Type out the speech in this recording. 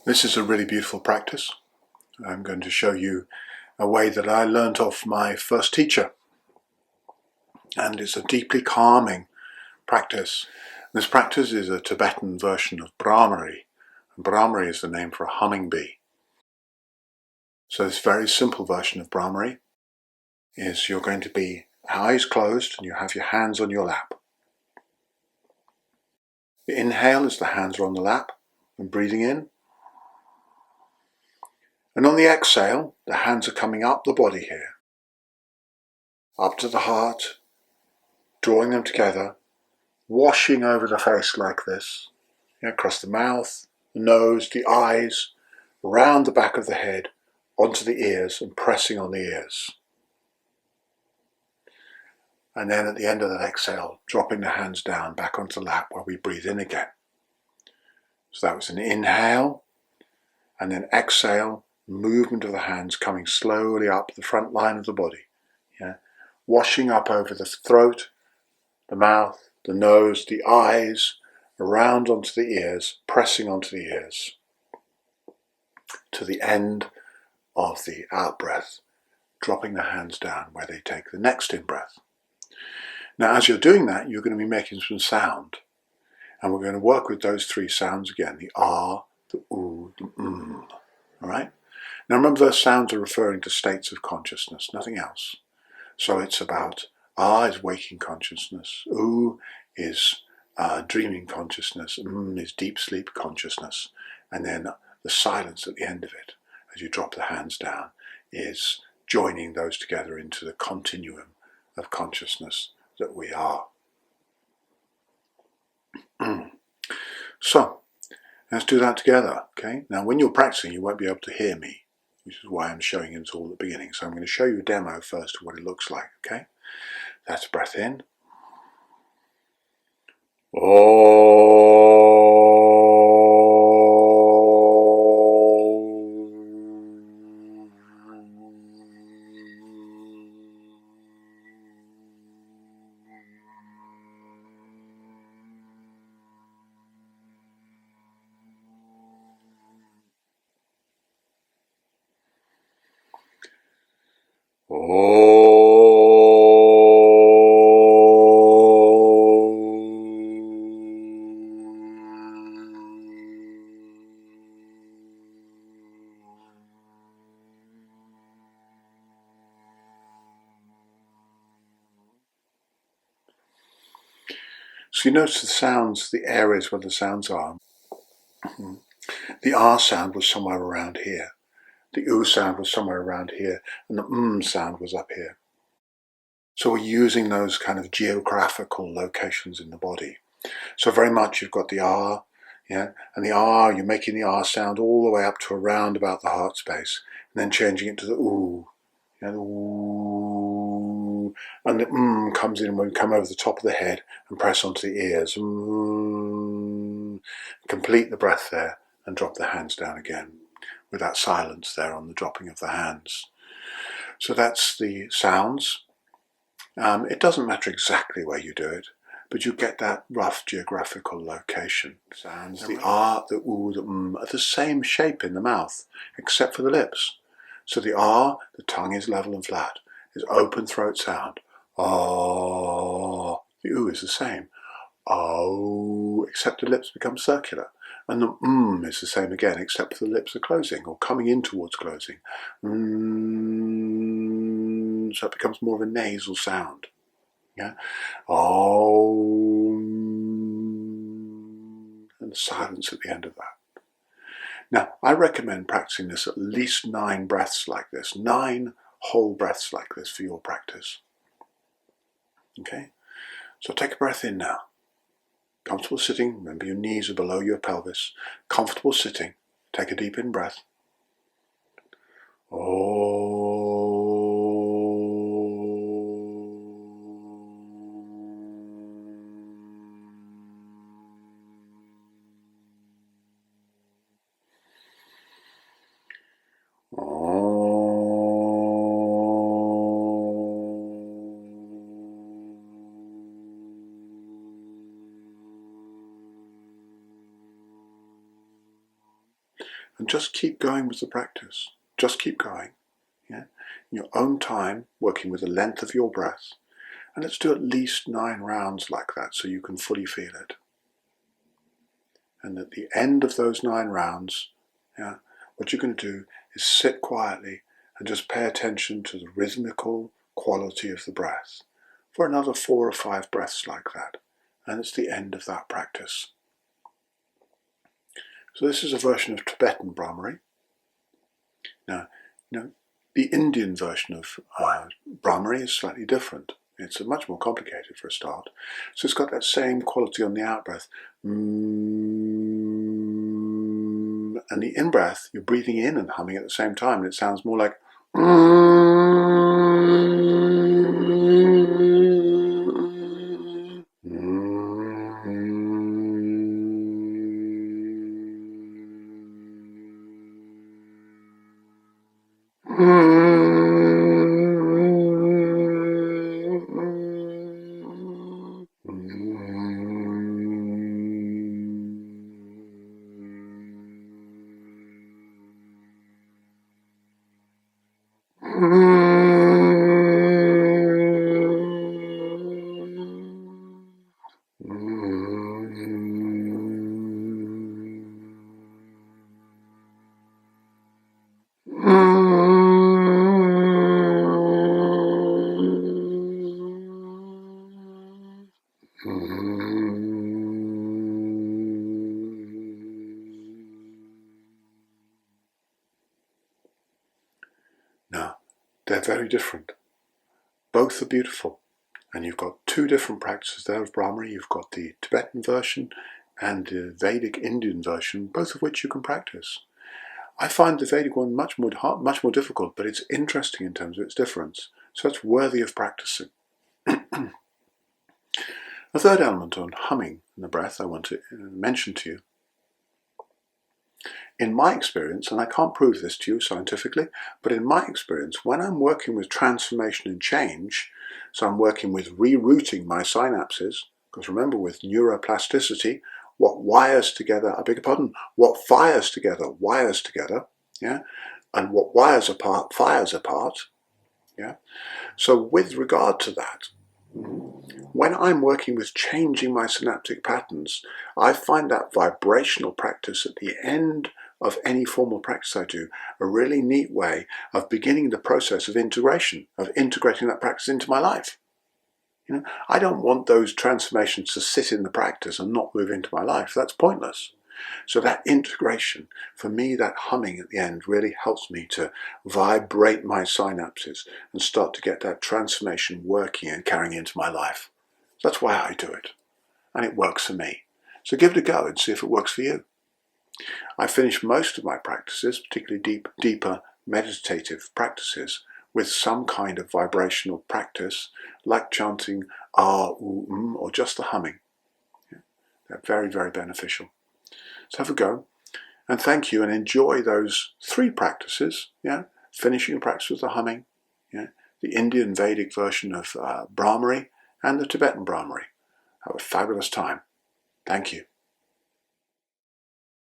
This is a really beautiful practice. I'm going to show you a way that I learnt off my first teacher, and it's a deeply calming practice. This practice is a Tibetan version of Brahmari. Brahmari is the name for a humming bee. So this very simple version of Brahmari is you're going to be eyes closed and you have your hands on your lap. The inhale is the hands are on the lap and breathing in. And on the exhale, the hands are coming up the body here, up to the heart, drawing them together, washing over the face like this, across the mouth, the nose, the eyes, around the back of the head, onto the ears and pressing on the ears. And then at the end of that exhale, dropping the hands down back onto the lap where we breathe in again. So that was an inhale, and then exhale, movement of the hands coming slowly up the front line of the body, washing up over the throat, the mouth, the nose, the eyes, around onto the ears, pressing onto the ears, to the end of the out-breath, dropping the hands down where they take the next in-breath. Now, as you're doing that, you're going to be making some sound, and we're going to work with those three sounds again, the ah, the oo, the all right? Now remember, those sounds are referring to states of consciousness, nothing else. So it's about ah is waking consciousness, oo is dreaming consciousness, is deep sleep consciousness, and then the silence at the end of it, as you drop the hands down, is joining those together into the continuum of consciousness that we are. So, let's do that together, okay? Now when you're practicing, you won't be able to hear me, which is why I'm showing it all at the beginning. So I'm going to show you a demo first of what it looks like, okay? That's breath in. So you notice the sounds, the areas where the sounds are. The R sound was somewhere around here. The oo sound was somewhere around here. And the sound was up here. So we're using those kind of geographical locations in the body. So very much you've got the R, and the R, you're making the R sound all the way up to around about the heart space, and then changing it to the oo, the oo, and the comes in when we come over the top of the head and press onto the ears. Complete the breath there and drop the hands down again with that silence there on the dropping of the hands. So that's the sounds. It doesn't matter exactly where you do it, but you get that rough geographical location. Sounds, the ah, the oo, the are the same shape in the mouth, except for the lips. So the ah, the tongue is level and flat, is open throat sound. Ah, the oo is the same. Oh, except the lips become circular. And the is the same again, except for the lips are closing or coming in towards closing. So it becomes more of a nasal sound. Oh, and silence at the end of that. Now, I recommend practicing this at least 9 breaths like this, 9 whole breaths like this for your practice. Okay, so take a breath in now. Comfortable sitting, remember your knees are below your pelvis. Comfortable sitting, take a deep in breath. And just keep going with the practice. Just keep going. Yeah? In your own time, working with the length of your breath. And let's do at least 9 rounds like that so you can fully feel it. And at the end of those 9 rounds, what you're going to do is sit quietly and just pay attention to the rhythmical quality of the breath for another 4 or 5 breaths like that. And it's the end of that practice. So this is a version of Tibetan Brahmari. Now, the Indian version of Brahmari is slightly different. It's much more complicated for a start. So it's got that same quality on the out-breath. And the in-breath, you're breathing in and humming at the same time. And it sounds more like Now, they're very different. Both are beautiful. And you've got 2 different practices there of Brahmari. You've got the Tibetan version and the Vedic Indian version, both of which you can practice. I find the Vedic one much more difficult, but it's interesting in terms of its difference. So it's worthy of practicing. A third element on humming and the breath I want to mention to you. In my experience, and I can't prove this to you scientifically, but in my experience, when I'm working with transformation and change, so I'm working with rerouting my synapses, because remember with neuroplasticity, what wires together, what fires together, wires together, yeah? And what wires apart, fires apart, yeah? So with regard to that, when I'm working with changing my synaptic patterns, I find that vibrational practice at the end of any formal practice I do a really neat way of beginning the process of integration, of integrating that practice into my life. I don't want those transformations to sit in the practice and not move into my life. That's pointless. So that integration, for me, that humming at the end really helps me to vibrate my synapses and start to get that transformation working and carrying into my life. That's why I do it. And it works for me. So give it a go and see if it works for you. I finish most of my practices, particularly deeper meditative practices, with some kind of vibrational practice, like chanting ah, ooh, or just the humming. They're very, very beneficial. So have a go, and thank you, and enjoy those 3 practices. Finishing a practice with the humming, the Indian Vedic version of Brahmari, and the Tibetan Brahmari. Have a fabulous time. Thank you.